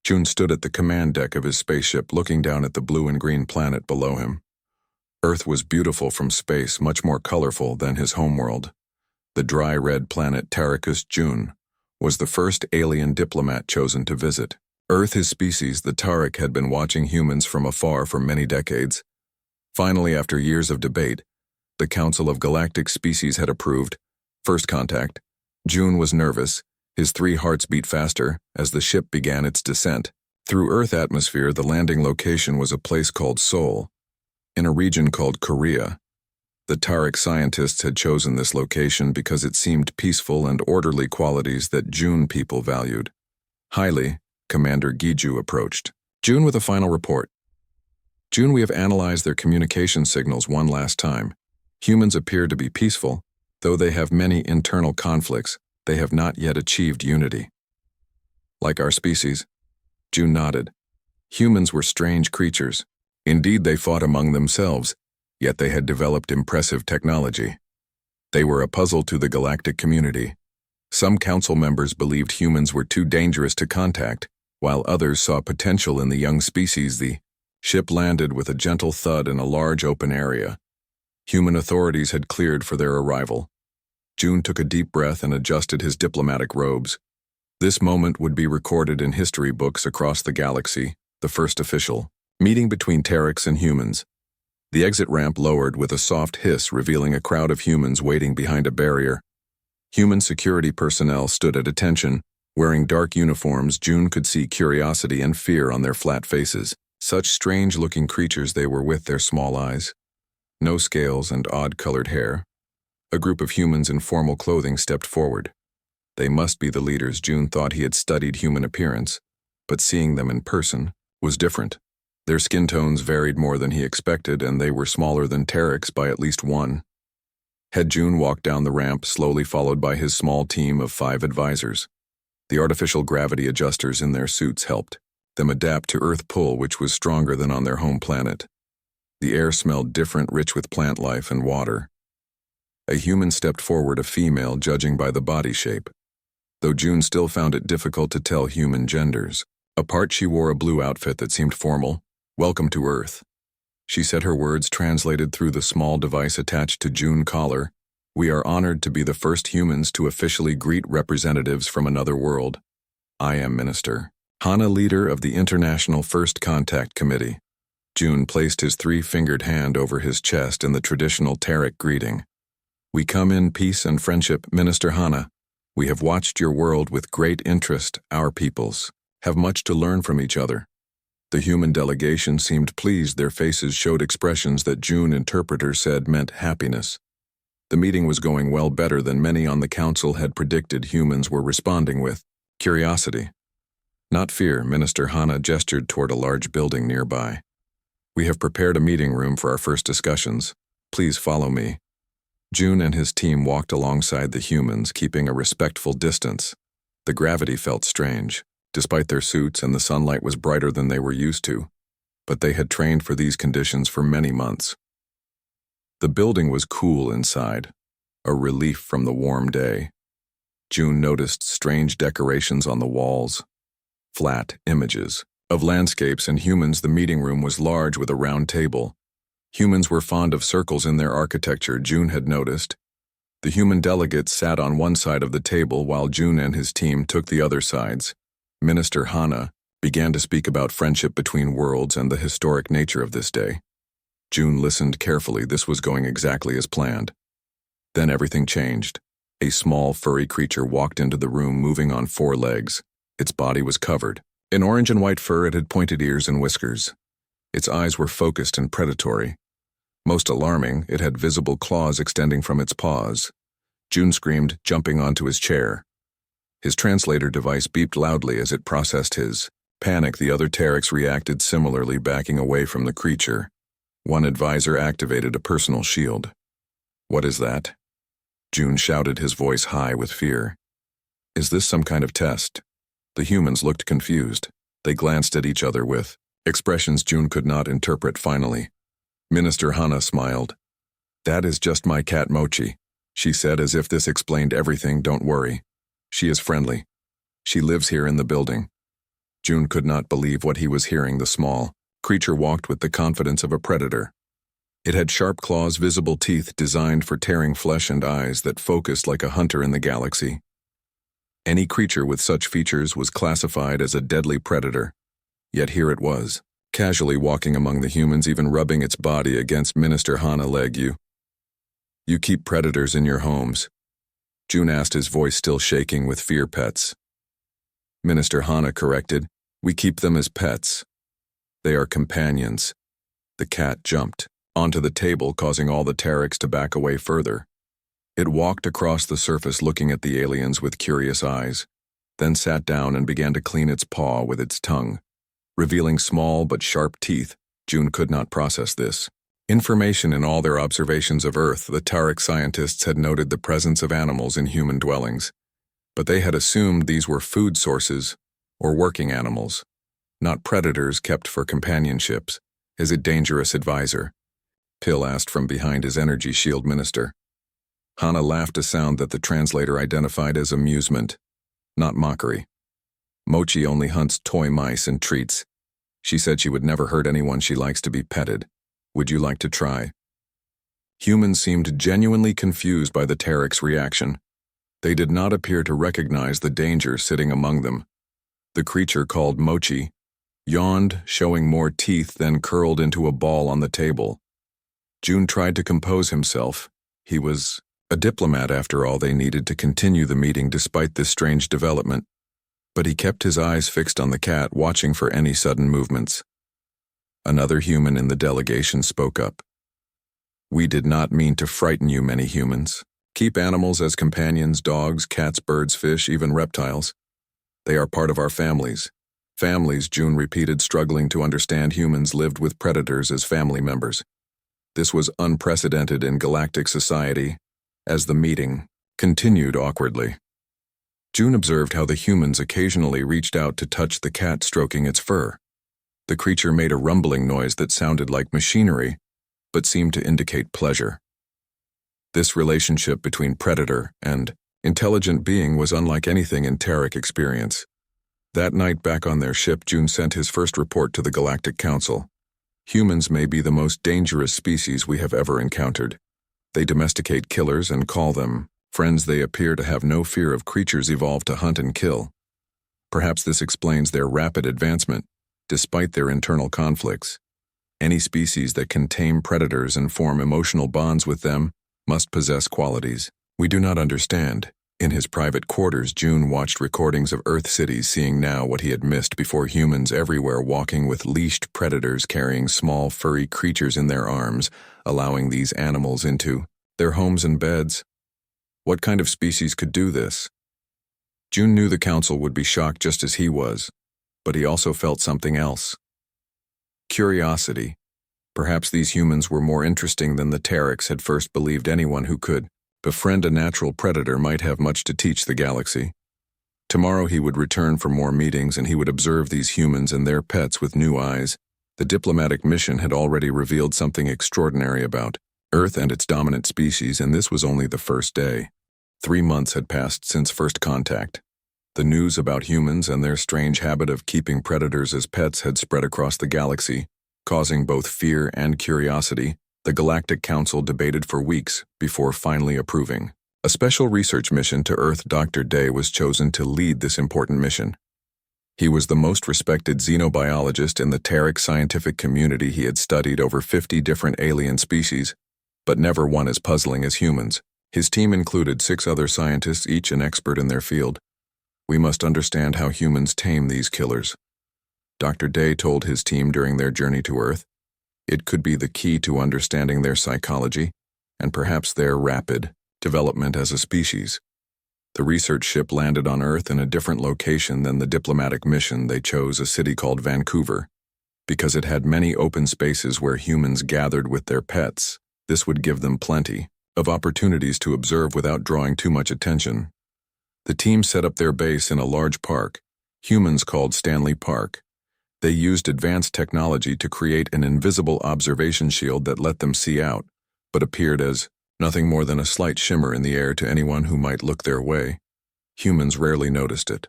June stood at the command deck of his spaceship looking down at the blue and green planet below him. Earth was beautiful from space, much more colorful than his homeworld. The dry red planet Taricus June was the first alien diplomat chosen to visit. Earth, his species, the Taric, had been watching humans from afar for many decades. Finally, after years of debate, the Council of Galactic Species had approved first contact. June was nervous. His 3 hearts beat faster as the ship began its descent. Through Earth atmosphere, the landing location was a place called Seoul, in a region called Korea. The Taric scientists had chosen this location because it seemed peaceful and orderly, qualities that June people valued highly. Commander Giju approached June with a final report. June, we have analyzed their communication signals one last time. Humans appear to be peaceful, though they have many internal conflicts. They have not yet achieved unity. Like our species? June nodded. Humans were strange creatures. Indeed, they fought among themselves, yet they had developed impressive technology. They were a puzzle to the galactic community. Some council members believed humans were too dangerous to contact, while others saw potential in the young species. The ship landed with a gentle thud in a large open area. Human authorities had cleared for their arrival. June took a deep breath and adjusted his diplomatic robes. This moment would be recorded in history books across the galaxy, the first official meeting between Tarics and humans. The exit ramp lowered with a soft hiss, revealing a crowd of humans waiting behind a barrier. Human security personnel stood at attention. Wearing dark uniforms, June could see curiosity and fear on their flat faces. Such strange-looking creatures they were with their small eyes. No scales and odd-colored hair. A group of humans in formal clothing stepped forward. They must be the leaders. June thought he had studied human appearance, but seeing them in person was different. Their skin tones varied more than he expected, and they were smaller than Tarics by at least 1. Head June walked down the ramp, slowly followed by his small team of 5 advisors. The artificial gravity adjusters in their suits helped them adapt to Earth pull, which was stronger than on their home planet. The air smelled different, rich with plant life and water. A human stepped forward, a female, judging by the body shape, though June still found it difficult to tell human genders. Apart, she wore a blue outfit that seemed formal. Welcome to Earth. She said, her words translated through the small device attached to June's collar. We are honored to be the first humans to officially greet representatives from another world. I am Minister Hana, leader of the International First Contact Committee. June placed his 3-fingered hand over his chest in the traditional Taric greeting. We come in peace and friendship, Minister Hana. We have watched your world with great interest. Our peoples have much to learn from each other. The human delegation seemed pleased. Their faces showed expressions that June, interpreter said, meant happiness. The meeting was going well, better than many on the council had predicted. Humans were responding with curiosity, not fear. Minister Hana gestured toward a large building nearby. We have prepared a meeting room for our first discussions. Please follow me. June and his team walked alongside the humans, keeping a respectful distance. The gravity felt strange, despite their suits, and the sunlight was brighter than they were used to. But they had trained for these conditions for many months. The building was cool inside, a relief from the warm day. June noticed strange decorations on the walls, flat images of landscapes and humans. The meeting room was large with a round table. Humans were fond of circles in their architecture, June had noticed. The human delegates sat on one side of the table while June and his team took the other sides. Minister Hana began to speak about friendship between worlds and the historic nature of this day. June listened carefully. This was going exactly as planned. Then everything changed. A small, furry creature walked into the room, moving on 4 legs. Its body was covered in orange and white fur. It had pointed ears and whiskers. Its eyes were focused and predatory. Most alarming, it had visible claws extending from its paws. June screamed, jumping onto his chair. His translator device beeped loudly as it processed his panic. The other Tarics reacted similarly, backing away from the creature. One advisor activated a personal shield. What is that? June shouted, his voice high with fear. Is this some kind of test? The humans looked confused. They glanced at each other with expressions June could not interpret. Finally, Minister Hana smiled. That is just my cat Mochi, she said, as if this explained everything. Don't worry. She is friendly. She lives here in the building. June could not believe what he was hearing. The small creature walked with the confidence of a predator. It had sharp claws, visible teeth designed for tearing flesh, and eyes that focused like a hunter in the galaxy. Any creature with such features was classified as a deadly predator. Yet here it was, casually walking among the humans, even rubbing its body against Minister Hana leg. You keep predators in your homes?" June asked, his voice still shaking with fear. "Pets," Minister Hana corrected. "We keep them as pets. They are companions." The cat jumped onto the table, causing all the Tarics to back away further. It walked across the surface, looking at the aliens with curious eyes, then sat down and began to clean its paw with its tongue, revealing small but sharp teeth. June could not process this information. In all their observations of Earth, the Taric scientists had noted the presence of animals in human dwellings, but they had assumed these were food sources or working animals, not predators kept for companionships. "Is it dangerous, advisor?" Pill asked from behind his energy shield. Minister Hana laughed, a sound that the translator identified as amusement, not mockery. "Mochi only hunts toy mice and treats. She said she would never hurt anyone. She likes to be petted. Would you like to try?" Humans seemed genuinely confused by the Taric's reaction. They did not appear to recognize the danger sitting among them. The creature, called Mochi, yawned, showing more teeth, then curled into a ball on the table. June tried to compose himself. He was a diplomat, after all. They needed to continue the meeting despite this strange development. But he kept his eyes fixed on the cat, watching for any sudden movements. Another human in the delegation spoke up. "We did not mean to frighten you, many humans. Keep animals as companions: dogs, cats, birds, fish, even reptiles. They are part of our families." "Families," June repeated, struggling to understand. Humans lived with predators as family members. This was unprecedented in galactic society. As the meeting continued awkwardly, June observed how the humans occasionally reached out to touch the cat, stroking its fur. The creature made a rumbling noise that sounded like machinery, but seemed to indicate pleasure. This relationship between predator and intelligent being was unlike anything in Taric experience. That night, back on their ship, June sent his first report to the Galactic Council. "Humans may be the most dangerous species we have ever encountered. They domesticate killers and call them friends. They appear to have no fear of creatures evolved to hunt and kill. Perhaps this explains their rapid advancement, despite their internal conflicts. Any species that can tame predators and form emotional bonds with them must possess qualities we do not understand." In his private quarters, June watched recordings of Earth cities, seeing now what he had missed before: humans everywhere, walking with leashed predators, carrying small furry creatures in their arms, allowing these animals into their homes and beds. What kind of species could do this? June knew the council would be shocked just as he was, but he also felt something else. Curiosity. Perhaps these humans were more interesting than the Tarics had first believed. Anyone who could befriend a natural predator might have much to teach the galaxy. Tomorrow he would return for more meetings, and he would observe these humans and their pets with new eyes. The diplomatic mission had already revealed something extraordinary about Earth and its dominant species, and this was only the first day. 3 months had passed since first contact. The news about humans and their strange habit of keeping predators as pets had spread across the galaxy, causing both fear and curiosity. The Galactic Council debated for weeks before finally approving a special research mission to Earth. Dr. Day was chosen to lead this important mission. He was the most respected xenobiologist in the Taric scientific community. He had studied over 50 different alien species, but never one as puzzling as humans. His team included 6 other scientists, each an expert in their field. "We must understand how humans tame these killers," Dr. Day told his team during their journey to Earth. "It could be the key to understanding their psychology, and perhaps their rapid development as a species." The research ship landed on Earth in a different location than the diplomatic mission. They chose a city called Vancouver, because it had many open spaces where humans gathered with their pets. This would give them plenty of opportunities to observe without drawing too much attention. The team set up their base in a large park, humans called Stanley Park. They used advanced technology to create an invisible observation shield that let them see out, but appeared as nothing more than a slight shimmer in the air to anyone who might look their way. Humans rarely noticed it.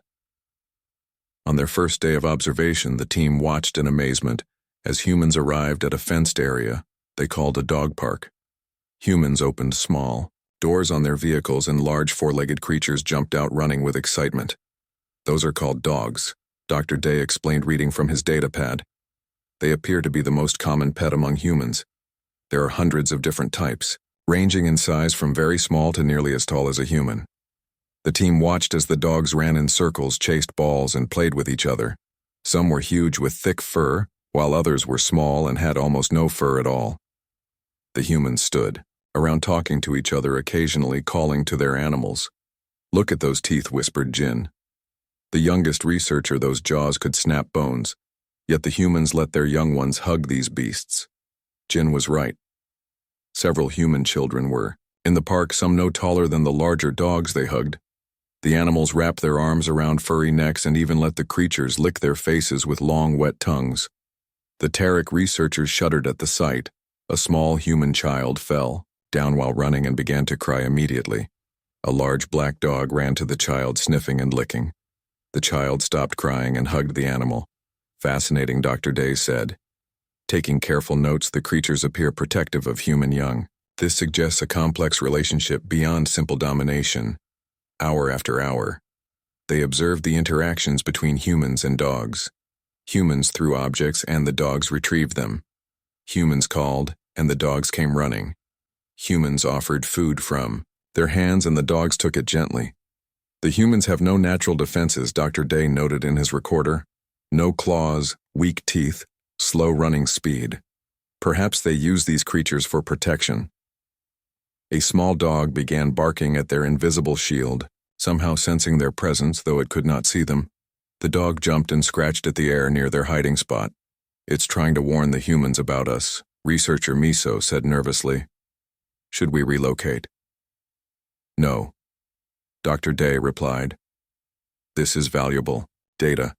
On their first day of observation, the team watched in amazement as humans arrived at a fenced area they called a dog park. Humans opened small doors on their vehicles and large four-legged creatures jumped out running with excitement. Those are called dogs, Dr. Day explained reading from his datapad. They appear to be the most common pet among humans. There are hundreds of different types, ranging in size from very small to nearly as tall as a human. The team watched as the dogs ran in circles, chased balls, and played with each other. Some were huge with thick fur, while others were small and had almost no fur at all. The humans stood around talking to each other, occasionally calling to their animals. "Look at those teeth," whispered Jin. The youngest researcher, those jaws could snap bones, yet the humans let their young ones hug these beasts. Jin was right. Several human children were in the park, some no taller than the larger dogs they hugged. The animals wrapped their arms around furry necks and even let the creatures lick their faces with long, wet tongues. The Tarek researchers shuddered at the sight. A small human child fell down while running and began to cry immediately. A large black dog ran to the child, sniffing and licking. The child stopped crying and hugged the animal. "Fascinating," Dr. Day said. Taking careful notes, the creatures appear protective of human young. This suggests a complex relationship beyond simple domination. Hour after hour, they observed the interactions between humans and dogs. Humans threw objects and the dogs retrieved them. Humans called and the dogs came running. Humans offered food from their hands and the dogs took it gently. The humans have no natural defenses, Dr. Day noted in his recorder. No claws, weak teeth, slow running speed. Perhaps they use these creatures for protection. A small dog began barking at their invisible shield, somehow sensing their presence though it could not see them. The dog jumped and scratched at the air near their hiding spot. "It's trying to warn the humans about us," researcher Miso said nervously. "Should we relocate?" "No," Dr. Day replied. "This is valuable data.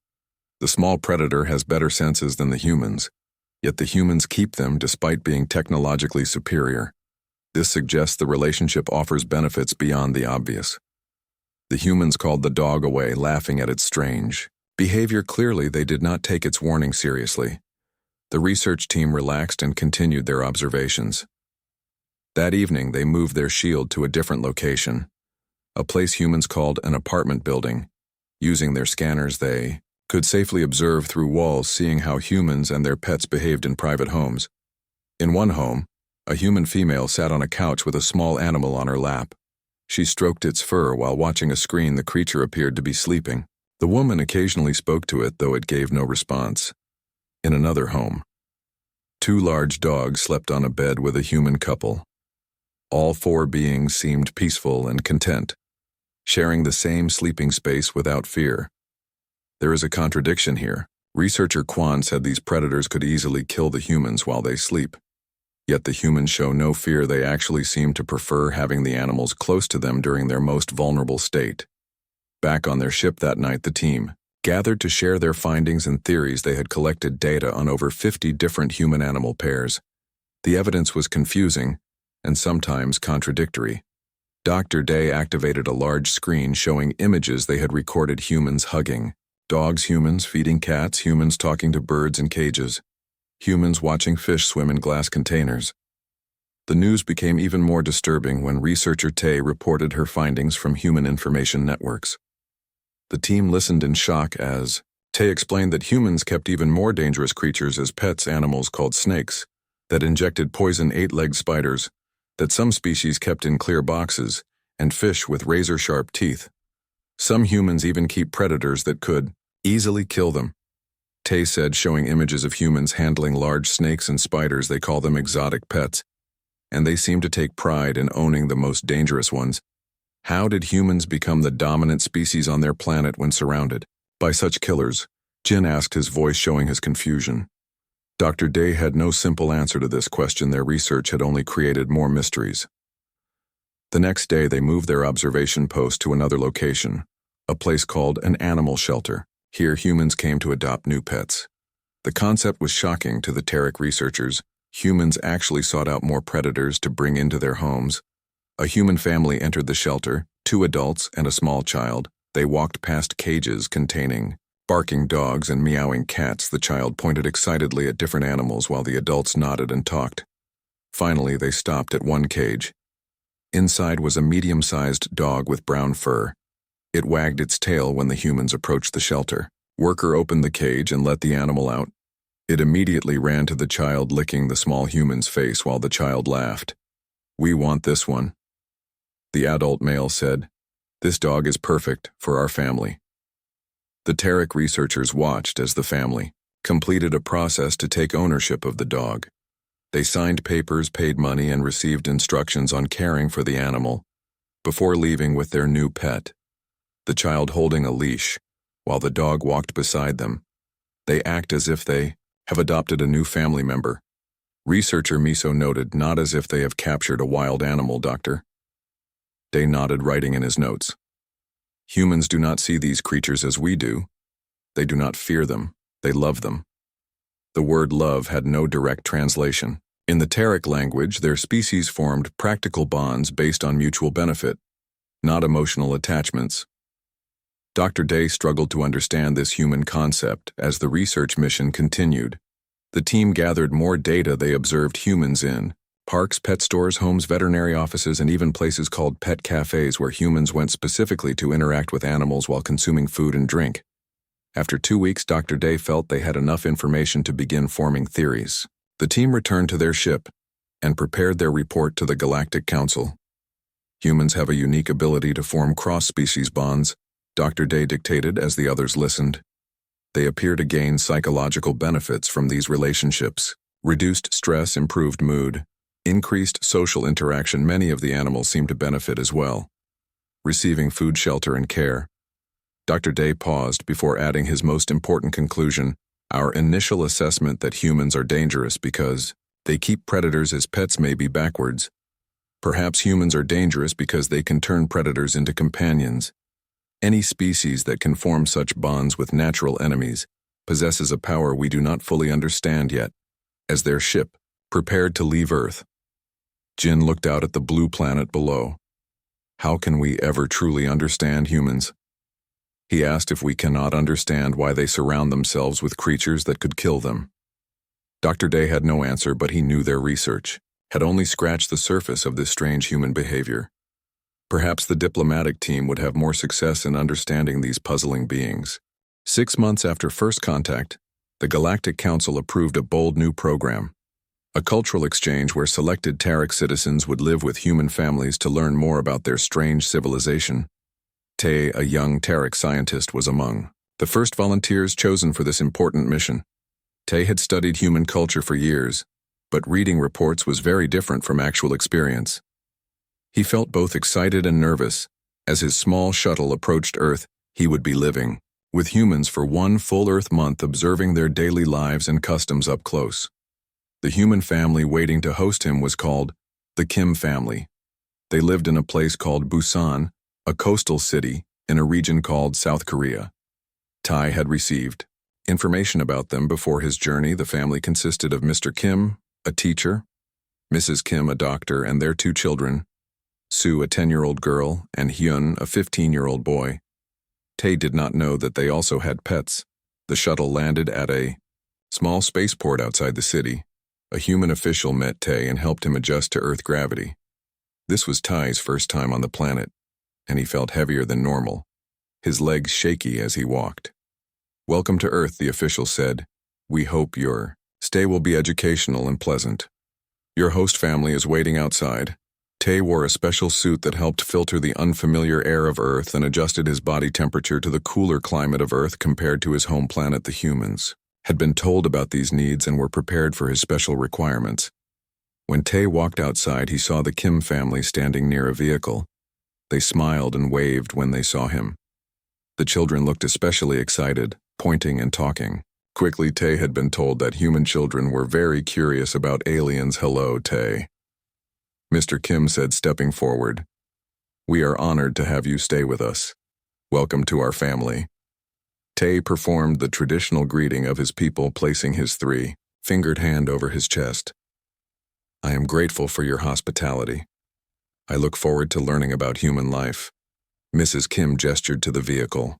The small predator has better senses than the humans, yet the humans keep them despite being technologically superior. This suggests the relationship offers benefits beyond the obvious." The humans called the dog away, laughing at its strange behavior. Clearly, they did not take its warning seriously. The research team relaxed and continued their observations. That evening, they moved their shield to a different location, a place humans called an apartment building. Using their scanners, they could safely observe through walls, seeing how humans and their pets behaved in private homes. In one home, a human female sat on a couch with a small animal on her lap. She stroked its fur while watching a screen. The creature appeared to be sleeping. The woman occasionally spoke to it, though it gave no response. In another home, two large dogs slept on a bed with a human couple. All four beings seemed peaceful and content, sharing the same sleeping space without fear. There is a contradiction here. Researcher Kwan said these predators could easily kill the humans while they sleep. Yet the humans show no fear. They actually seem to prefer having the animals close to them during their most vulnerable state. Back on their ship that night, the team gathered to share their findings and theories. They had collected data on over 50 different human-animal pairs. The evidence was confusing and sometimes contradictory. Dr. Day activated a large screen showing images they had recorded: humans hugging dogs, humans feeding cats, humans talking to birds in cages, humans watching fish swim in glass containers. The news became even more disturbing when researcher Tay reported her findings from human information networks. The team listened in shock as Tay explained that humans kept even more dangerous creatures as pets, animals called snakes that injected poison, eight-legged spiders that some species kept in clear boxes, and fish with razor-sharp teeth. Some humans even keep predators that could easily kill them. Tay said, showing images of humans handling large snakes and spiders. They call them exotic pets, and they seem to take pride in owning the most dangerous ones. How did humans become the dominant species on their planet when surrounded by such killers? Jin asked, his voice showing his confusion. Dr. Day had no simple answer to this question. Their research had only created more mysteries. The next day, they moved their observation post to another location, a place called an animal shelter. Here, humans came to adopt new pets. The concept was shocking to the Tarek researchers. Humans actually sought out more predators to bring into their homes. A human family entered the shelter, 2 adults and a small child. They walked past cages containing Barking dogs and meowing cats, the child pointed excitedly at different animals while the adults nodded and talked. Finally, they stopped at one cage. Inside was a medium-sized dog with brown fur. It wagged its tail when the humans approached the shelter. Worker opened the cage and let the animal out. It immediately ran to the child, licking the small human's face while the child laughed. "We want this one," the adult male said. "This dog is perfect for our family." The Tarek researchers watched as the family completed a process to take ownership of the dog. They signed papers, paid money, and received instructions on caring for the animal before leaving with their new pet, the child holding a leash while the dog walked beside them. They act as if they have adopted a new family member. Researcher Miso noted, "Not as if they have captured a wild animal, Doctor." Day nodded, writing in his notes. "Humans do not see these creatures as we do. They do not fear them, they love them." The word love had no direct translation. In the Tarek language, their species formed practical bonds based on mutual benefit, not emotional attachments. Dr. Day struggled to understand this human concept as the research mission continued. The team gathered more data. They observed humans in parks, pet stores, homes, veterinary offices, and even places called pet cafes where humans went specifically to interact with animals while consuming food and drink. After 2 weeks, Dr. Day felt they had enough information to begin forming theories. The team returned to their ship and prepared their report to the Galactic Council. "Humans have a unique ability to form cross-species bonds," Dr. Day dictated as the others listened. "They appear to gain psychological benefits from these relationships. Reduced stress, improved mood, increased social interaction. Many of the animals seem to benefit as well. Receiving food, shelter, and care." Dr. Day paused before adding his most important conclusion: "Our initial assessment that humans are dangerous because they keep predators as pets may be backwards. Perhaps humans are dangerous because they can turn predators into companions. Any species that can form such bonds with natural enemies possesses a power we do not fully understand yet." As their ship prepared to leave Earth, Jin looked out at the blue planet below. "How can we ever truly understand humans?" He asked. "If we cannot understand why they surround themselves with creatures that could kill them." Dr. Day had no answer, but he knew their research had only scratched the surface of this strange human behavior. Perhaps the diplomatic team would have more success in understanding these puzzling beings. 6 months after first contact, the Galactic Council approved a bold new program, a cultural exchange where selected Tarek citizens would live with human families to learn more about their strange civilization. Tay, a young Tarek scientist, was among the first volunteers chosen for this important mission. Tay had studied human culture for years, but reading reports was very different from actual experience. He felt both excited and nervous. As his small shuttle approached Earth, he would be living with humans for 1 full Earth month, observing their daily lives and customs up close. The human family waiting to host him was called the Kim family. They lived in a place called Busan, a coastal city in a region called South Korea. Tai had received information about them before his journey. The family consisted of Mr. Kim, a teacher, Mrs. Kim, a doctor, and their 2 children, Sue, a 10-year-old girl, and Hyun, a 15-year-old boy. Tae did not know that they also had pets. The shuttle landed at a small spaceport outside the city. A human official met Tae and helped him adjust to Earth gravity. This was Tae's first time on the planet, and he felt heavier than normal, his legs shaky as he walked. "Welcome to Earth," the official said. "We hope your stay will be educational and pleasant. Your host family is waiting outside." Tae wore a special suit that helped filter the unfamiliar air of Earth and adjusted his body temperature to the cooler climate of Earth compared to his home planet. The humans had been told about these needs and were prepared for his special requirements. When Tae walked outside, he saw the Kim family standing near a vehicle. They smiled and waved when they saw him. The children looked especially excited, pointing and talking. Quickly, Tae had been told that human children were very curious about aliens. "Hello, Tae," Mr. Kim said, stepping forward. "We are honored to have you stay with us. Welcome to our family." Tae performed the traditional greeting of his people, placing his 3-fingered hand over his chest. "I am grateful for your hospitality. I look forward to learning about human life." Mrs. Kim gestured to the vehicle.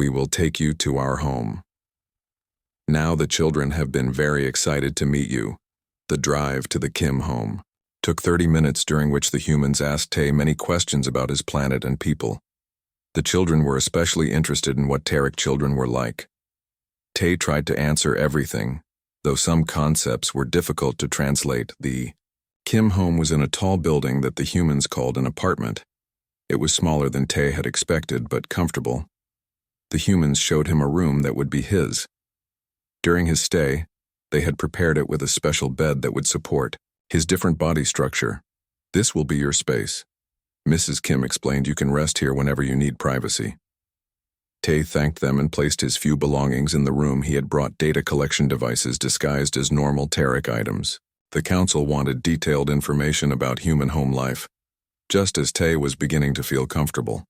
We will take you to our home. Now the children have been very excited to meet you. The drive to the Kim home took 30 minutes, during which the humans asked Tay many questions about his planet and people. The children were especially interested in what Terek children were like. Tay tried to answer everything, though some concepts were difficult to translate. The Kim home was in a tall building that the humans called an apartment. It was smaller than Tay had expected, but comfortable. The humans showed him a room that would be his. During his stay, they had prepared it with a special bed that would support his different body structure. This will be your space. Mrs. Kim explained, you can rest here whenever you need privacy. Tay thanked them and placed his few belongings in the room. He had brought data collection devices disguised as normal Terek items. The council wanted detailed information about human home life. Just as Tay was beginning to feel comfortable,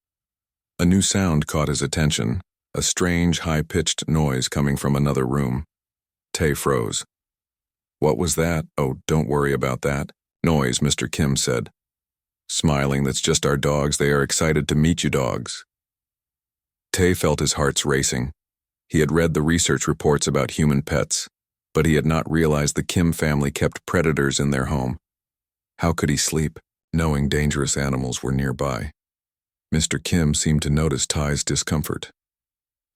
a new sound caught his attention, a strange, high-pitched noise coming from another room. Tay froze. What was that? Oh, don't worry about that noise, Mr. Kim said. Smiling, that's just our dogs. They are excited to meet you, dogs. Tay felt his heart's racing. He had read the research reports about human pets, but he had not realized the Kim family kept predators in their home. How could he sleep, knowing dangerous animals were nearby? Mr. Kim seemed to notice Tai's discomfort.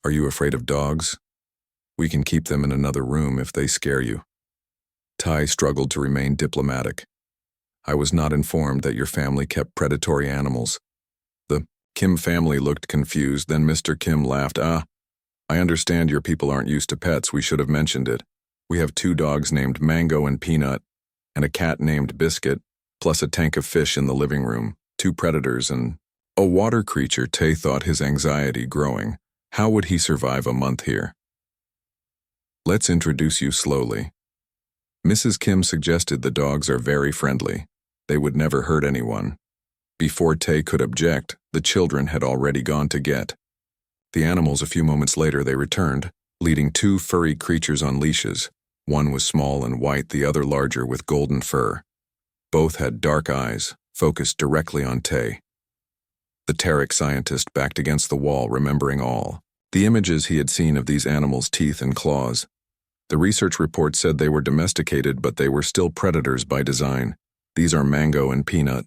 Are you afraid of dogs? We can keep them in another room if they scare you. Tai struggled to remain diplomatic. I was not informed that your family kept predatory animals. The Kim family looked confused, then Mr. Kim laughed. I understand your people aren't used to pets. We should have mentioned it. We have 2 dogs named Mango and Peanut, and a cat named Biscuit, plus a tank of fish in the living room, 2 predators, and a water creature. Tay thought, his anxiety growing. How would he survive a month here? Let's introduce you slowly. Mrs. Kim suggested the dogs are very friendly. They would never hurt anyone. Before Tay could object, the children had already gone to get the animals. A few moments later they returned, leading 2 furry creatures on leashes. One was small and white, the other larger with golden fur. Both had dark eyes, focused directly on Tay. The Terek scientist backed against the wall, remembering all the images he had seen of these animals' teeth and claws. The research report said they were domesticated, but they were still predators by design. These are Mango and Peanut,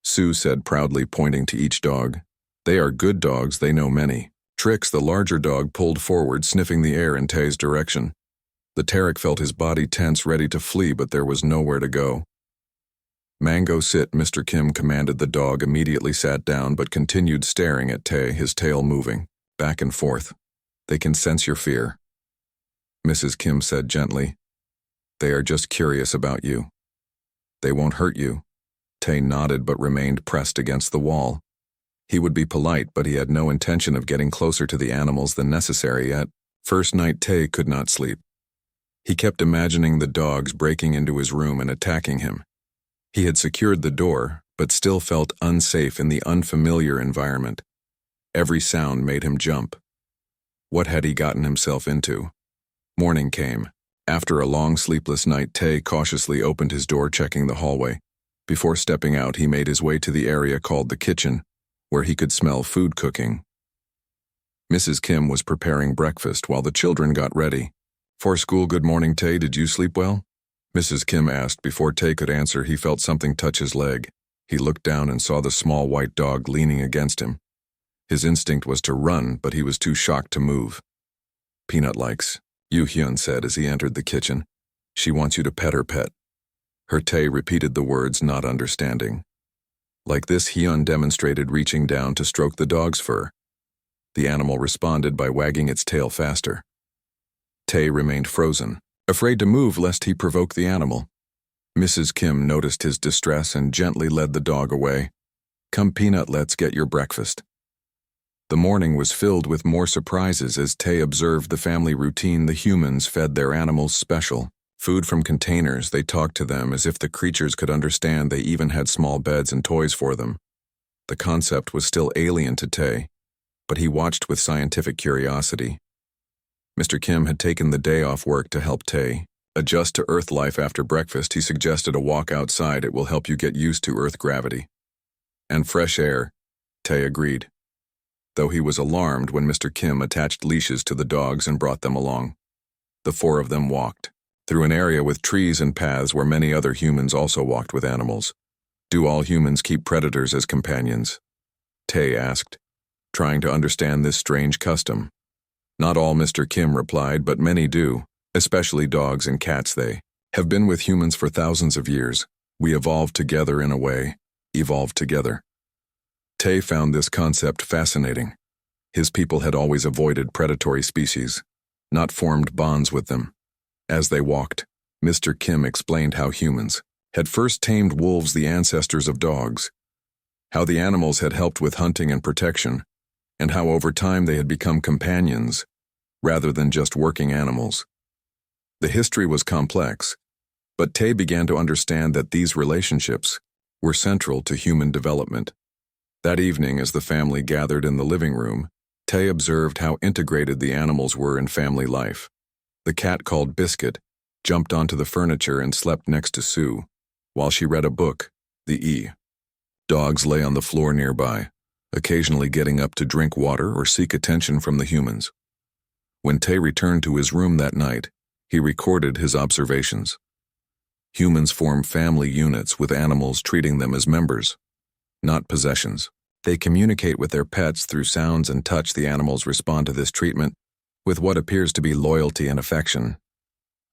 Sue said proudly, pointing to each dog. They are good dogs, they know many tricks. The larger dog pulled forward, sniffing the air in Tay's direction. The Terek felt his body tense, ready to flee, but there was nowhere to go. Mango, sit, Mr. Kim commanded. The dog immediately sat down, but continued staring at Tay, his tail moving back and forth. They can sense your fear, Mrs. Kim said gently. They are just curious about you. They won't hurt you. Tay nodded but remained pressed against the wall. He would be polite, but he had no intention of getting closer to the animals than necessary. At first night, Tay could not sleep. He kept imagining the dogs breaking into his room and attacking him. He had secured the door, but still felt unsafe in the unfamiliar environment. Every sound made him jump. What had he gotten himself into? Morning came. After a long sleepless night, Tay cautiously opened his door, checking the hallway. Before stepping out, he made his way to the area called the kitchen, where he could smell food cooking. Mrs. Kim was preparing breakfast while the children got ready. For school. Good morning, Tay. Did you sleep well? Mrs. Kim asked. Before Tay could answer, he felt something touch his leg. He looked down and saw the small white dog leaning against him. His instinct was to run, but he was too shocked to move. Peanut likes you, Hyun said as he entered the kitchen. She wants you to pet her pet. Her Tay repeated the words, not understanding. Like this, Hyun demonstrated, reaching down to stroke the dog's fur. The animal responded by wagging its tail faster. Tay remained frozen, afraid to move lest he provoke the animal. Mrs. Kim noticed his distress and gently led the dog away. Come, Peanut, let's get your breakfast. The morning was filled with more surprises as Tay observed the family routine. The humans fed their animals special food from containers. They talked to them as if the creatures could understand. They even had small beds and toys for them. The concept was still alien to Tay, but he watched with scientific curiosity. Mr. Kim had taken the day off work to help Tay adjust to Earth life. After breakfast, he suggested a walk outside. It will help you get used to Earth gravity and fresh air. Tay agreed. though he was alarmed when Mr. Kim attached leashes to the dogs and brought them along. The four of them walked through an area with trees and paths where many other humans also walked with animals. Do all humans keep predators as companions? Tay asked, trying to understand this strange custom. Not all, Mr. Kim replied, but many do, especially dogs and cats. They have been with humans for thousands of years. We evolved together in a way, evolved together. Tay found this concept fascinating. His people had always avoided predatory species, not formed bonds with them. As they walked, Mr. Kim explained how humans had first tamed wolves, the ancestors of dogs, how the animals had helped with hunting and protection, and how over time they had become companions rather than just working animals. The history was complex, but Tay began to understand that these relationships were central to human development. That evening, as the family gathered in the living room, Tay observed how integrated the animals were in family life. The cat, called Biscuit, jumped onto the furniture and slept next to Sue, while she read a book, The E. Dogs lay on the floor nearby, occasionally getting up to drink water or seek attention from the humans. When Tay returned to his room that night, he recorded his observations. Humans form family units with animals, treating them as members, not possessions. They communicate with their pets through sounds and touch. The animals respond to this treatment with what appears to be loyalty and affection.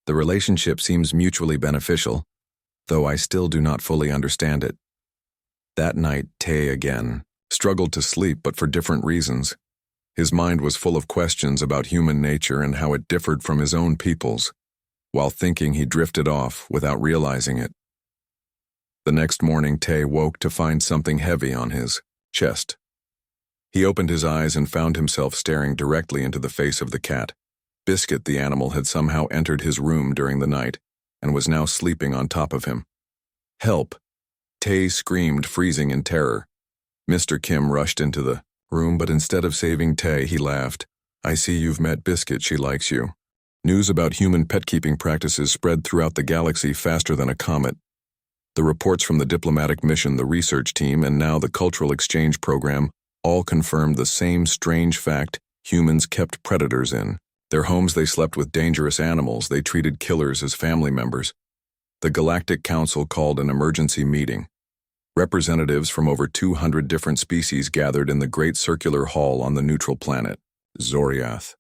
The relationship seems mutually beneficial, though I still do not fully understand it. That night, Tay again struggled to sleep, but for different reasons. His mind was full of questions about human nature and how it differed from his own people's. While thinking, he drifted off without realizing it. The next morning, Tay woke to find something heavy on his chest. He opened his eyes and found himself staring directly into the face of the cat. Biscuit, the animal, had somehow entered his room during the night and was now sleeping on top of him. "Help!" Tay screamed, freezing in terror. Mr. Kim rushed into the room, but instead of saving Tay, he laughed. "I see you've met Biscuit. She likes you." News about human pet-keeping practices spread throughout the galaxy faster than a comet. The reports from the diplomatic mission, the research team, and now the cultural exchange program all confirmed the same strange fact: humans kept predators in their homes. They slept with dangerous animals. They treated killers as family members. The Galactic Council called an emergency meeting. Representatives from over 200 different species gathered in the Great Circular Hall on the neutral planet, Zoriath.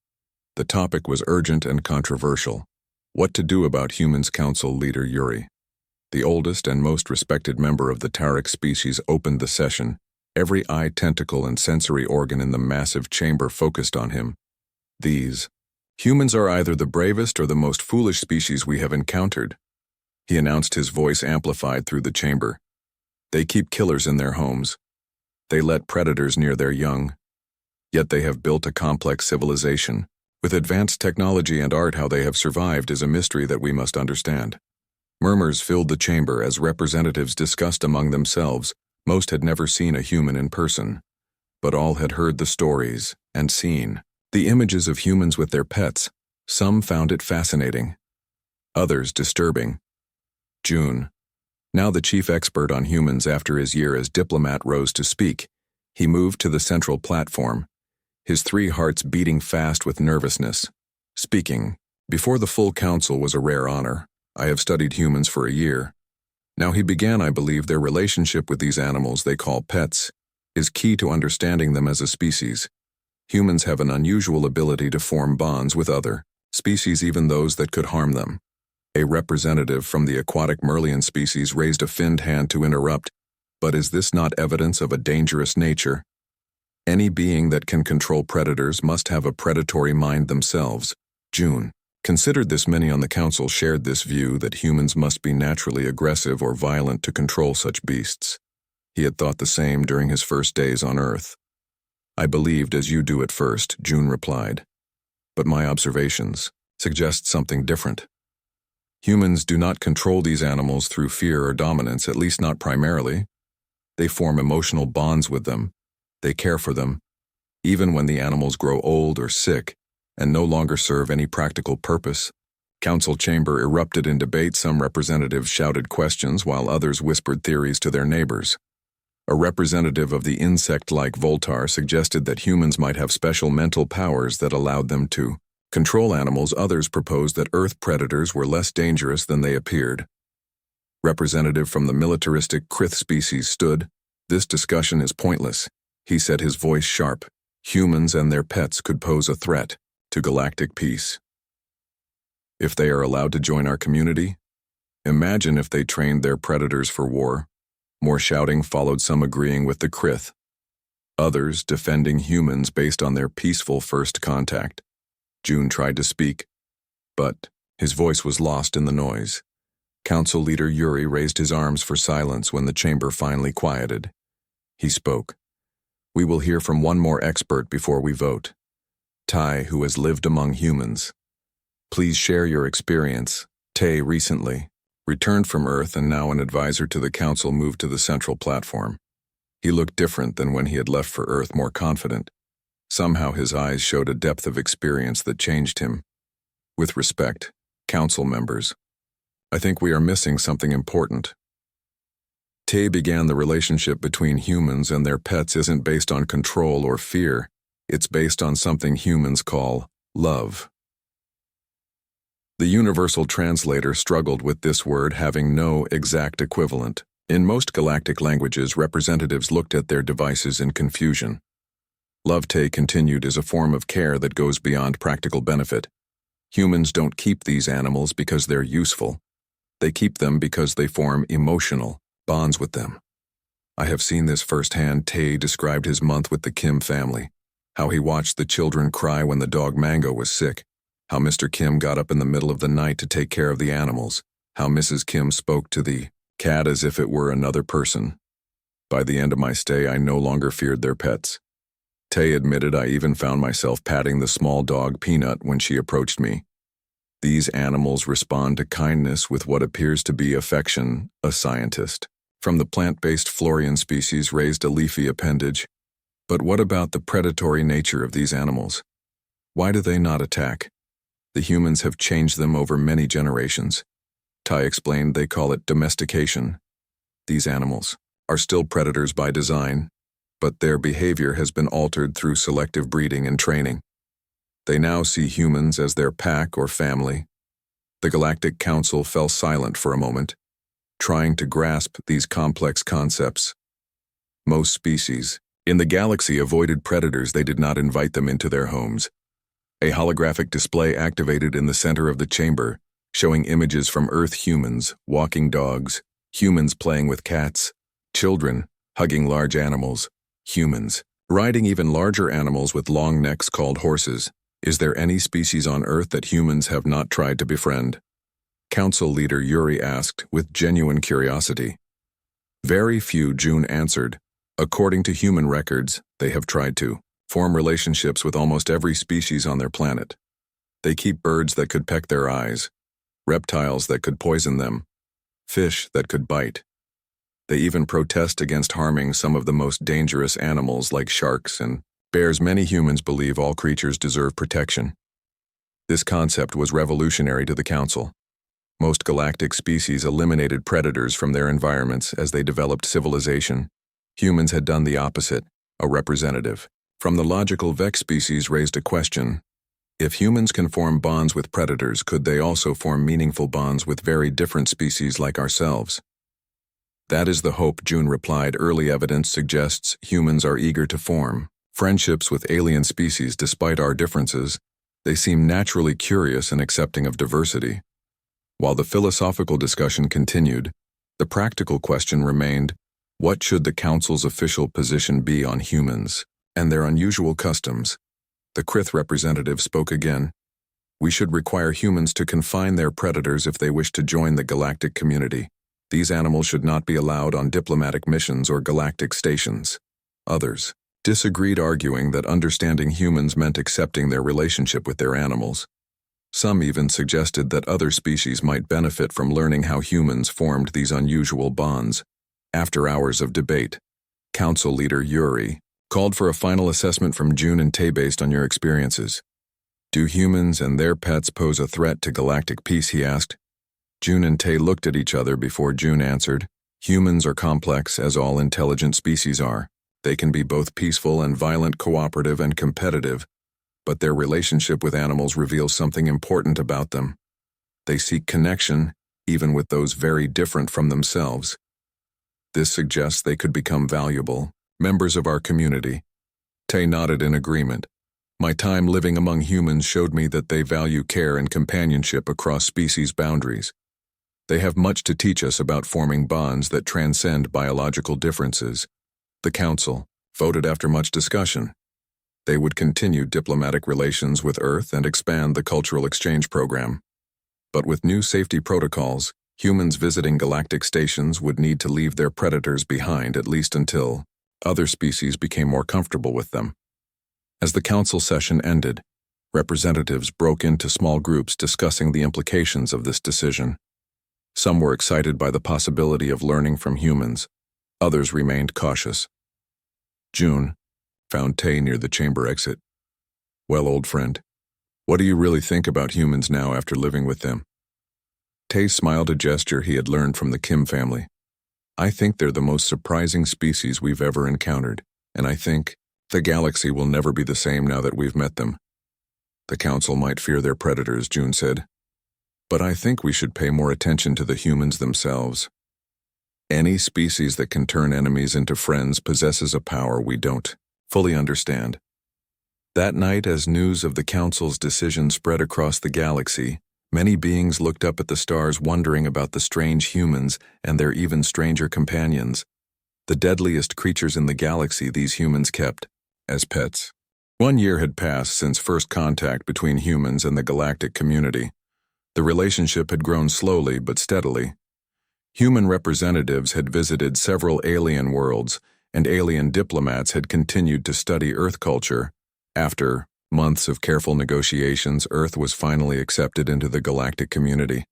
The topic was urgent and controversial: what to do about humans. Council leader Yuri, the oldest and most respected member of the Tarek species, opened the session. Every eye, tentacle, and sensory organ in the massive chamber focused on him. "These humans are either the bravest or the most foolish species we have encountered," he announced, his voice amplified through the chamber. "They keep killers in their homes. They let predators near their young. Yet they have built a complex civilization. With advanced technology and art, how they have survived is a mystery that we must understand." Murmurs filled the chamber as representatives discussed among themselves. Most had never seen a human in person, but all had heard the stories and seen the images of humans with their pets. Some found it fascinating, others disturbing. June, now the chief expert on humans after his year as diplomat, rose to speak. He moved to the central platform, his three hearts beating fast with nervousness. Speaking before the full council was a rare honor. "I have studied humans for a year. Now," he began, "I believe their relationship with these animals they call pets is key to understanding them as a species. Humans have an unusual ability to form bonds with other species, even those that could harm them." A representative from the aquatic Merlian species raised a finned hand to interrupt. "But is this not evidence of a dangerous nature? Any being that can control predators must have a predatory mind themselves." June considered this. Many on the council shared this view that humans must be naturally aggressive or violent to control such beasts. He had thought the same during his first days on Earth. "I believed as you do at first," June replied. "But my observations suggest something different. Humans do not control these animals through fear or dominance, at least not primarily. They form emotional bonds with them. They care for them, even when the animals grow old or sick and no longer serve any practical purpose." Council chamber erupted in debate. Some representatives shouted questions while others whispered theories to their neighbors. A representative of the insect-like Voltar suggested that humans might have special mental powers that allowed them to control animals. Others proposed that Earth predators were less dangerous than they appeared. Representative from the militaristic Krith species stood. "This discussion is pointless," he said, his voice sharp. "Humans and their pets could pose a threat to galactic peace. If they are allowed to join our community, imagine if they trained their predators for war." More shouting followed, some agreeing with the Krith, others defending humans based on their peaceful first contact. June tried to speak, but his voice was lost in the noise. Council leader Yuri raised his arms for silence when the chamber finally quieted. He spoke. "We will hear from one more expert before we vote. Tai, who has lived among humans. Please share your experience." Tai recently returned from Earth and now an advisor to the council moved to the central platform. He looked different than when he had left for Earth, more confident. Somehow his eyes showed a depth of experience that changed him. "With respect, council members, I think we are missing something important. Tai began the relationship between humans and their pets isn't based on control or fear. It's based on something humans call love." The universal translator struggled with this word having no exact equivalent. In most galactic languages, representatives looked at their devices in confusion. "Love," Tai continued, "is a form of care that goes beyond practical benefit. Humans don't keep these animals because they're useful. They keep them because they form emotional bonds with them. I have seen this firsthand." Tai described his month with the Kim family, how he watched the children cry when the dog Mango was sick, how Mr. Kim got up in the middle of the night to take care of the animals, how Mrs. Kim spoke to the cat as if it were another person. "By the end of my stay, I no longer feared their pets." Tai admitted, "I even found myself patting the small dog Peanut when she approached me. These animals respond to kindness with what appears to be affection." A scientist from the plant-based Florian species raised a leafy appendage. "But what about the predatory nature of these animals? Why do they not attack? The humans have changed them over many generations." Tai explained, "They call it domestication. These animals are still predators by design, but their behavior has been altered through selective breeding and training. They now see humans as their pack or family." The Galactic Council fell silent for a moment, trying to grasp these complex concepts. Most species in the galaxy avoided predators. They did not invite them into their homes. A holographic display activated in the center of the chamber, showing images from Earth: humans walking dogs, humans playing with cats, children hugging large animals, humans riding even larger animals with long necks called horses. "Is there any species on Earth that humans have not tried to befriend?" Council leader Yuri asked with genuine curiosity. "Very few," June answered. "According to human records, they have tried to form relationships with almost every species on their planet. They keep birds that could peck their eyes, reptiles that could poison them, fish that could bite. They even protest against harming some of the most dangerous animals like sharks and bears." Many humans believe all creatures deserve protection. This concept was revolutionary to the Council. Most galactic species eliminated predators from their environments as they developed civilization. Humans had done the opposite. A representative from the logical Vex species raised a question. If humans can form bonds with predators, could they also form meaningful bonds with very different species like ourselves? "That is the hope," June replied. "Early evidence suggests humans are eager to form friendships with alien species despite our differences. They seem naturally curious and accepting of diversity." While the philosophical discussion continued, the practical question remained: what should the Council's official position be on humans and their unusual customs? The Krith representative spoke again. "We should require humans to confine their predators if they wish to join the galactic community. These animals should not be allowed on diplomatic missions or galactic stations." Others disagreed, arguing that understanding humans meant accepting their relationship with their animals. Some even suggested that other species might benefit from learning how humans formed these unusual bonds. After hours of debate, Council leader Yuri called for a final assessment from June and Tai based on your experiences. "Do humans and their pets pose a threat to galactic peace?" he asked. June and Tai looked at each other before June answered. Humans are complex, as all intelligent species are. They can be both peaceful and violent, cooperative and competitive, but their relationship with animals reveals something important about them. They seek connection, even with those very different from themselves. This suggests they could become valuable members of our community. Tay nodded in agreement. My time living among humans showed me that they value care and companionship across species boundaries. They have much to teach us about forming bonds that transcend biological differences. The Council voted after much discussion. They would continue diplomatic relations with Earth and expand the cultural exchange program. But with new safety protocols, humans visiting galactic stations would need to leave their predators behind at least until other species became more comfortable with them. As the Council session ended, representatives broke into small groups discussing the implications of this decision. Some were excited by the possibility of learning from humans. Others remained cautious. June found Tay near the chamber exit. Well, old friend, what do you really think about humans now after living with them? Tay smiled, a gesture he had learned from the Kim family. I think they're the most surprising species we've ever encountered, and I think the galaxy will never be the same now that we've met them. The Council might fear their predators, June said, but I think we should pay more attention to the humans themselves. Any species that can turn enemies into friends possesses a power we don't fully understand. That night, as news of the Council's decision spread across the galaxy, many beings looked up at the stars wondering about the strange humans and their even stranger companions, the deadliest creatures in the galaxy these humans kept as pets. 1 year had passed since first contact between humans and the galactic community. The relationship had grown slowly but steadily. Human representatives had visited several alien worlds, and alien diplomats had continued to study Earth culture. After months of careful negotiations, Earth was finally accepted into the galactic community.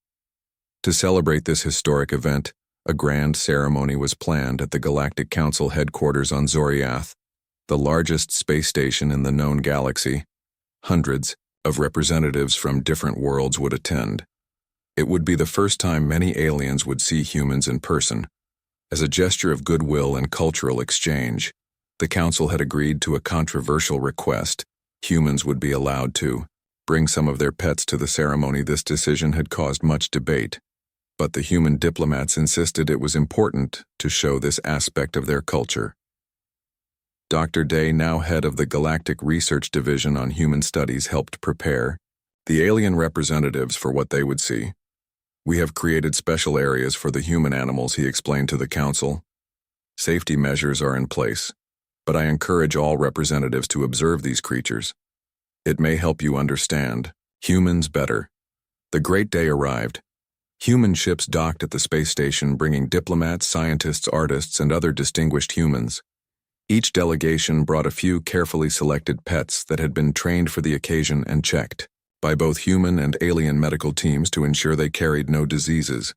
To celebrate this historic event, a grand ceremony was planned at the Galactic Council headquarters on Zoriath, the largest space station in the known galaxy. Hundreds of representatives from different worlds would attend. It would be the first time many aliens would see humans in person. As a gesture of goodwill and cultural exchange, the Council had agreed to a controversial request. Humans would be allowed to bring some of their pets to the ceremony. This decision had caused much debate, but the human diplomats insisted it was important to show this aspect of their culture. Dr. Day, now head of the Galactic Research Division on Human Studies, helped prepare the alien representatives for what they would see. We have created special areas for the human animals, he explained to the Council. Safety measures are in place, but I encourage all representatives to observe these creatures. It may help you understand humans better. The great day arrived. Human ships docked at the space station, bringing diplomats, scientists, artists, and other distinguished humans. Each delegation brought a few carefully selected pets that had been trained for the occasion and checked by both human and alien medical teams to ensure they carried no diseases.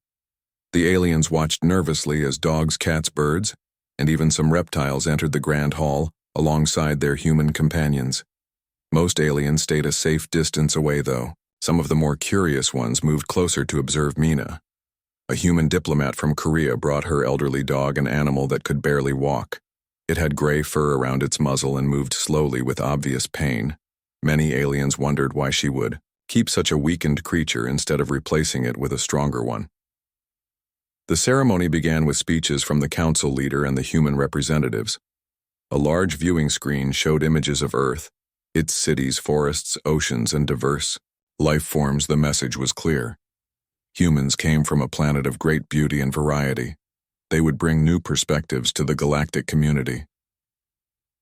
The aliens watched nervously as dogs, cats, birds, and even some reptiles entered the grand hall alongside their human companions. Most aliens stayed a safe distance away, though. Some of the more curious ones moved closer to observe Mina. A human diplomat from Korea brought her elderly dog, an animal that could barely walk. It had gray fur around its muzzle and moved slowly with obvious pain. Many aliens wondered why she would keep such a weakened creature instead of replacing it with a stronger one. The ceremony began with speeches from the Council leader and the human representatives. A large viewing screen showed images of Earth, its cities, forests, oceans, and diverse life forms. The message was clear. Humans came from a planet of great beauty and variety. They would bring new perspectives to the galactic community.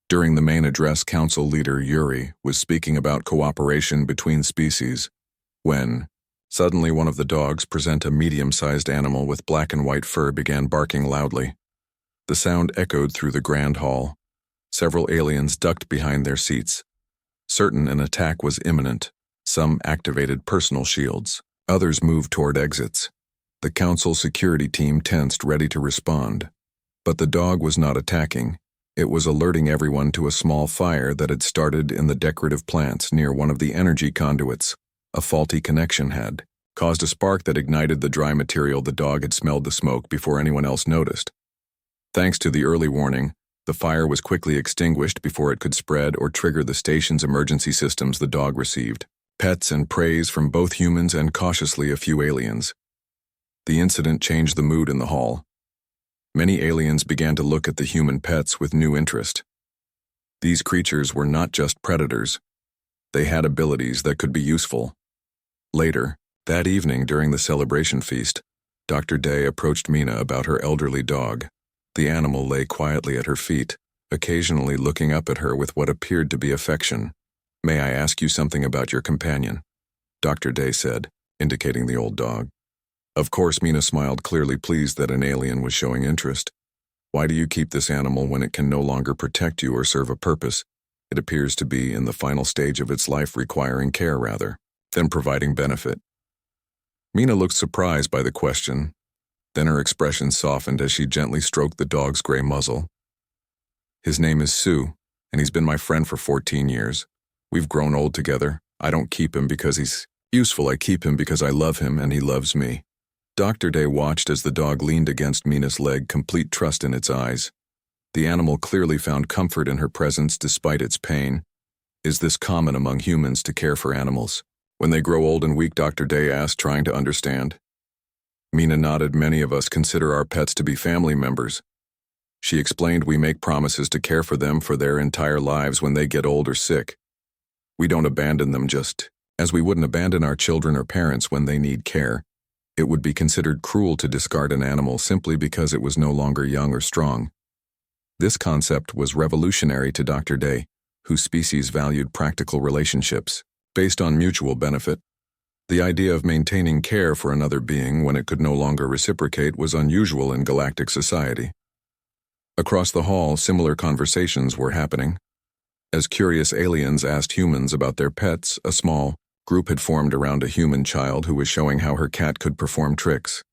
During the main address, Council leader Yuri was speaking about cooperation between species, when suddenly one of the dogs, present a medium-sized animal with black and white fur, began barking loudly. The sound echoed through the grand hall. Several aliens ducked behind their seats, certain an attack was imminent. Some activated personal shields. Others moved toward exits. The Council security team tensed, ready to respond. But the dog was not attacking. It was alerting everyone to a small fire that had started in the decorative plants near one of the energy conduits. A faulty connection had caused a spark that ignited the dry material. The dog had smelled the smoke before anyone else noticed. Thanks to the early warning, the fire was quickly extinguished before it could spread or trigger the station's emergency systems. The dog received pets and praise from both humans and cautiously a few aliens. The incident changed the mood in the hall. Many aliens began to look at the human pets with new interest. These creatures were not just predators. They had abilities that could be useful. Later, that evening during the celebration feast, Dr. Day approached Mina about her elderly dog. The animal lay quietly at her feet, occasionally looking up at her with what appeared to be affection. "May I ask you something about your companion?" Dr. Day said, indicating the old dog. Of course, Mina smiled, clearly pleased that an alien was showing interest. "Why do you keep this animal when it can no longer protect you or serve a purpose? It appears to be in the final stage of its life, requiring care rather than providing benefit." Mina looked surprised by the question. Then her expression softened as she gently stroked the dog's gray muzzle. "His name is Sue, and he's been my friend for 14 years. We've grown old together. I don't keep him because he's useful. I keep him because I love him and he loves me." Dr. Day watched as the dog leaned against Mina's leg, complete trust in its eyes. The animal clearly found comfort in her presence despite its pain. Is this common among humans to care for animals when they grow old and weak? Dr. Day asked, trying to understand. Mina nodded. "Many of us consider our pets to be family members." She explained, "We make promises to care for them for their entire lives when they get old or sick. We don't abandon them just as we wouldn't abandon our children or parents when they need care. It would be considered cruel to discard an animal simply because it was no longer young or strong." This concept was revolutionary to Dr. Day, whose species valued practical relationships based on mutual benefit. The idea of maintaining care for another being when it could no longer reciprocate was unusual in galactic society. Across the hall, similar conversations were happening. As curious aliens asked humans about their pets, a small group had formed around a human child who was showing how her cat could perform tricks.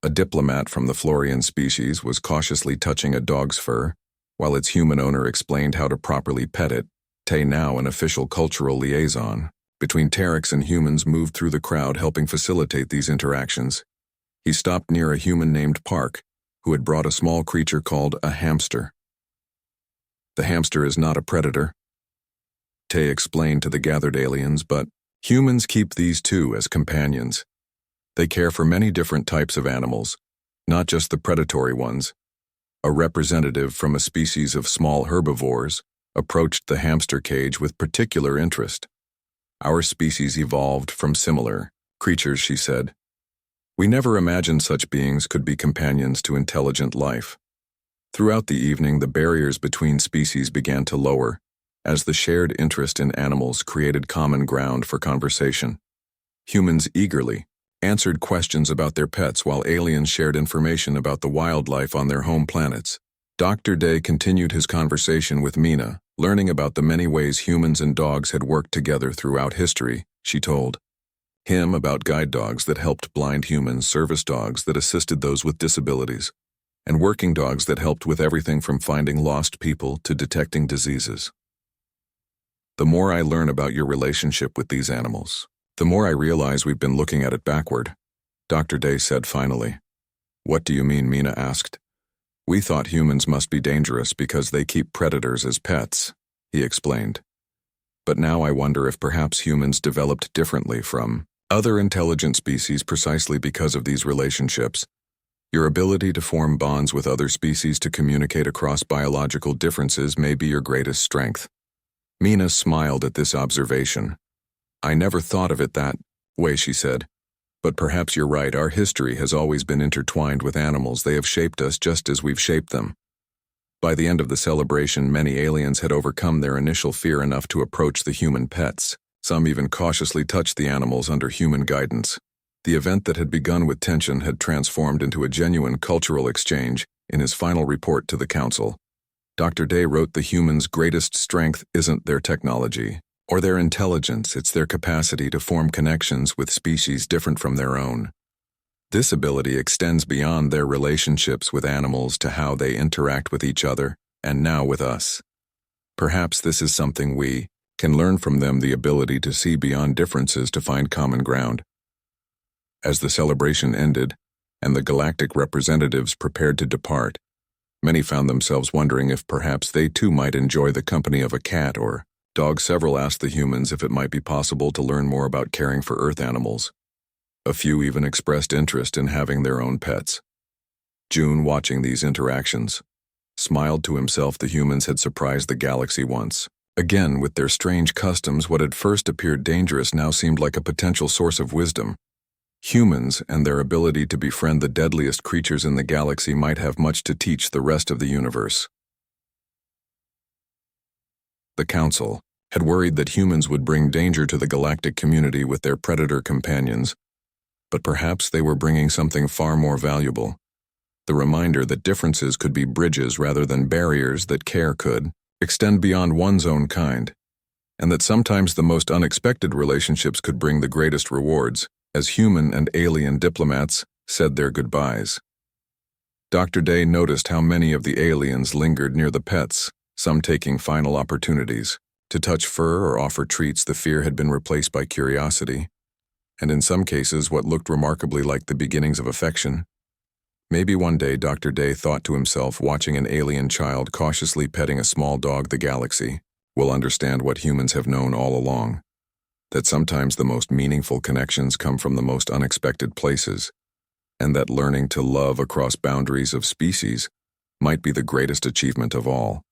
A diplomat from the Florian species was cautiously touching a dog's fur, while its human owner explained how to properly pet it. Tay, now an official cultural liaison between Terex and humans, moved through the crowd, helping facilitate these interactions. He stopped near a human named Park, who had brought a small creature called a hamster. "The hamster is not a predator," Tay explained to the gathered aliens, "but humans keep these too as companions. They care for many different types of animals, not just the predatory ones." A representative from a species of small herbivores approached the hamster cage with particular interest. "Our species evolved from similar creatures," she said. "We never imagined such beings could be companions to intelligent life." Throughout the evening, the barriers between species began to lower, as the shared interest in animals created common ground for conversation. Humans eagerly answered questions about their pets while aliens shared information about the wildlife on their home planets. Dr. Day continued his conversation with Mina, learning about the many ways humans and dogs had worked together throughout history. She told him about guide dogs that helped blind humans, service dogs that assisted those with disabilities, and working dogs that helped with everything from finding lost people to detecting diseases. "The more I learn about your relationship with these animals, the more I realize we've been looking at it backward," Dr. Day said finally. "What do you mean?" Mina asked. "We thought humans must be dangerous because they keep predators as pets," he explained. "But now I wonder if perhaps humans developed differently from other intelligent species precisely because of these relationships. Your ability to form bonds with other species to communicate across biological differences may be your greatest strength." Mina smiled at this observation. "I never thought of it that way," she said. "But perhaps you're right. Our history has always been intertwined with animals. They have shaped us just as we've shaped them." By the end of the celebration, many aliens had overcome their initial fear enough to approach the human pets. Some even cautiously touched the animals under human guidance. The event that had begun with tension had transformed into a genuine cultural exchange. In his final report to the council, Dr. Day wrote, "The humans' greatest strength isn't their technology or their intelligence, it's their capacity to form connections with species different from their own. This ability extends beyond their relationships with animals to how they interact with each other, and now with us. Perhaps this is something we can learn from them, the ability to see beyond differences to find common ground." As the celebration ended, and the galactic representatives prepared to depart, many found themselves wondering if perhaps they too might enjoy the company of a cat or dog. Several asked the humans if it might be possible to learn more about caring for Earth animals. A few even expressed interest in having their own pets. June, watching these interactions, smiled to himself. The humans had surprised the galaxy once. Again, with their strange customs, what had first appeared dangerous now seemed like a potential source of wisdom. Humans and their ability to befriend the deadliest creatures in the galaxy might have much to teach the rest of the universe. The Council had worried that humans would bring danger to the galactic community with their predator companions, but perhaps they were bringing something far more valuable. The reminder that differences could be bridges rather than barriers, that care could extend beyond one's own kind, and that sometimes the most unexpected relationships could bring the greatest rewards. As human and alien diplomats said their goodbyes, Dr. Day noticed how many of the aliens lingered near the pets, some taking final opportunities to touch fur or offer treats. The fear had been replaced by curiosity, and in some cases what looked remarkably like the beginnings of affection. Maybe one day, Dr. Day thought to himself, watching an alien child cautiously petting a small dog, the galaxy will understand what humans have known all along, that sometimes the most meaningful connections come from the most unexpected places, and that learning to love across boundaries of species might be the greatest achievement of all.